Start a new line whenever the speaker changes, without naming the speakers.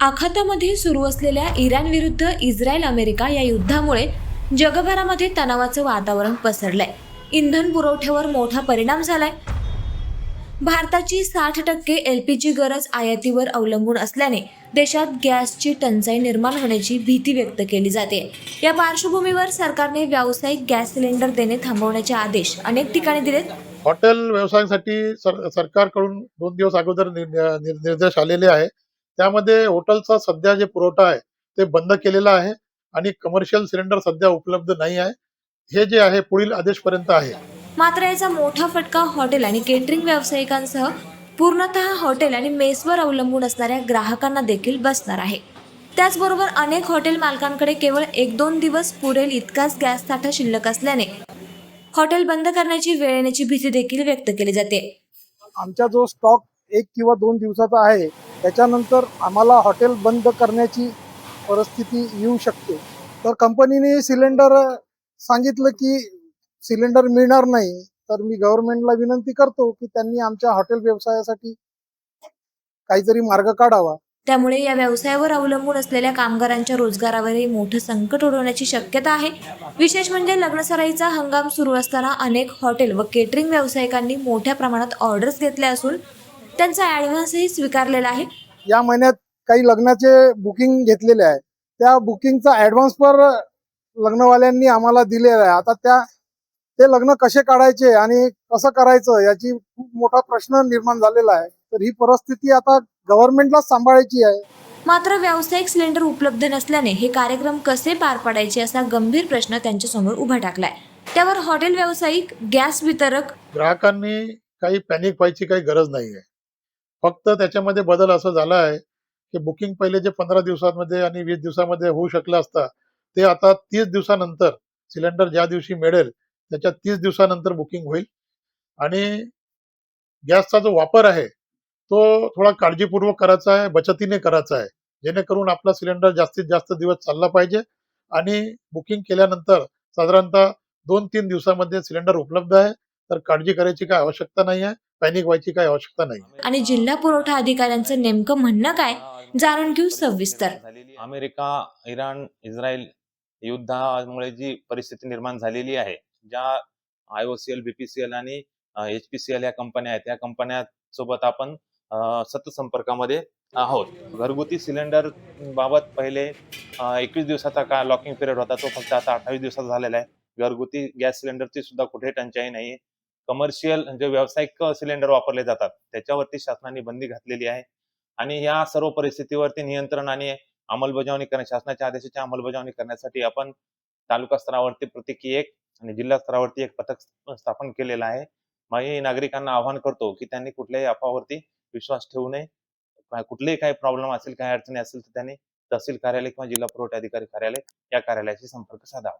आखातामध्ये सुरू असलेल्या इराण विरुद्ध इस्रायल अमेरिका या युद्धामुळे जगभरामध्ये तणावाचं वातावरण पसरलंय. इंधन पुरवठ्यावर मोठा परिणाम झालाय. भारताची 60% LPG गरज आयातीवर अवलंबून असल्याने देशात गॅसची टंचाई निर्माण होण्याची भीती व्यक्त केली जाते. या पार्श्वभूमीवर सरकारने व्यावसायिक गॅस सिलेंडर देणे थांबवण्याचे आदेश अनेक ठिकाणी दिलेत.
हॉटेल व्यवसायासाठी सरकारकडून 2 दिवस अगोदर निर्देश आलेले आहे. त्यामध्ये हॉटेलचा सध्या जे पुरवठा आहे ते बंद केलेला आहे आणि कमर्शियल सिलेंडर सध्या उपलब्ध नाही आहे. हे जे आहे पुढील आदेशपर्यंत आहे.
मात्र याचा मोठा फटका हॉटेल आणि केटरिंग व्यावसायिकांसह पूर्णतः हॉटेल आणि मेसवर अवलंबून असणाऱ्या ग्राहकांना देखील बसणार आहे. त्याचबरोबर अनेक हॉटेल मालकांकडे केवळ 1-2 दिवस पुरेल इतकाच गॅस साठा शिल्लक असल्याने हॉटेल बंद करण्याची वेळ येण्याची भीती देखील व्यक्त केली जाते.
आमचा जो स्टॉक 1 किंवा 2 दिवसाचा आहे त्याच्यानंतर आम्हाला हॉटेल बंद करण्याची परिस्थिती येऊ शकते. तर कंपनीने सिलेंडर सांगितलं की सिलेंडर मिळणार नाही, तर मी गव्हर्नमेंटला विनंती करतो की त्यांनी आमच्या हॉटेल व्यवसायासाठी काहीतरी मार्ग काढावा.
त्यामुळे या व्यवसायावर अवलंबून असलेल्या कामगारांच्या रोजगारावरही मोठं संकट ओढवण्याची शक्यता आहे. विशेष म्हणजे लग्नसराईचा हंगाम सुरू असताना अनेक हॉटेल व केटरिंग व्यावसायिकांनी मोठ्या प्रमाणात ऑर्डर्स घेतल्या असून त्यांचा ॲडव्हान्सही स्वीकारलेला आहे.
या महिन्यात काही लग्नाचे बुकिंग घेतलेले आहे, त्या बुकिंगचा ॲडव्हान्स पर लग्नवाल्यांनी आम्हाला दिलेला आहे. आता ते लग्न कसे काढायचे आणि कसं करायचं याची खूप मोठा प्रश्न निर्माण झालेला आहे. तर ही परिस्थिती आता गव्हर्नमेंटलाच सांभाळायची आहे.
मात्र व्यावसायिक सिलेंडर उपलब्ध नसल्याने हे कार्यक्रम कसे पार पाडायचे असा गंभीर प्रश्न त्यांच्यासमोर उभा टाकलाय. त्यावर हॉटेल व्यावसायिक, गॅस वितरक,
ग्राहकांनी काही पॅनिक व्हायची काही गरज नाही आहे. फक्त त्याच्यामध्ये बदल असा झाला आहे की बुकिंग पहिले जे 15 दिवसांमध्ये आणि 20 दिवसामध्ये होऊ शकलं असतं ते आता 30 दिवसानंतर सिलेंडर ज्या दिवशी मिळेल त्याच्या 30 दिवसानंतर बुकिंग होईल. आणि गॅसचा जो वापर आहे तो थोडा काळजीपूर्वक करायचा आहे, बचतीने करायचा आहे, जेणेकरून आपला सिलेंडर जास्तीत जास्त दिवस चालला पाहिजे. आणि बुकिंग केल्यानंतर साधारणतः 2-3 दिवसामध्ये सिलेंडर उपलब्ध आहे. तर काळजी करायची काही आवश्यकता नाही आहे, पॅनिक व्हायची काही आवश्यकता नाही.
आणि जिल्हा पुरवठा अधिकाऱ्यांचं नेमकं म्हणणं काय जाणून घेऊ सविस्तर.
अमेरिका, इराण, इस्रायल युद्धामुळे जी परिस्थिती निर्माण झालेली आहे, ज्या IOCL, BPCL आणि HPCL या कंपन्या आहेत, त्या कंपन्या सोबत आपण सतत संपर्कामध्ये आहोत. घरगुती सिलेंडर बाबत पहिले 21 दिवसाचा लॉकिंग पिरियड होता, तो फक्त आता 28 दिवसाचा झालेला आहे. घरगुती गॅस सिलेंडरची सुद्धा कुठे टंचाई नाहीये. कमर्शियल जे व्यावसायिक सिलेंडर वापरले जातात त्याच्यावरती शासनाने बंदी घातलेली आहे. आणि या सर्व परिस्थितीवरती नियंत्रण आणि अंमलबजावणी शासनाच्या आदेशाची अंमलबजावणी करण्यासाठी आपण तालुका स्तरावरती प्रत्येकी एक आणि जिल्हा स्तरावरती एक पथक स्थापन केलेलं आहे. मी नागरिकांना आवाहन करतो की त्यांनी कुठल्याही अफवावरती विश्वास ठेवू नये. कुठलेही काही प्रॉब्लेम असेल, काही अडचणी असेल तर त्यांनी तहसील कार्यालय किंवा जिल्हा पुरवठा अधिकारी कार्यालय या कार्यालयाशी संपर्क साधावा.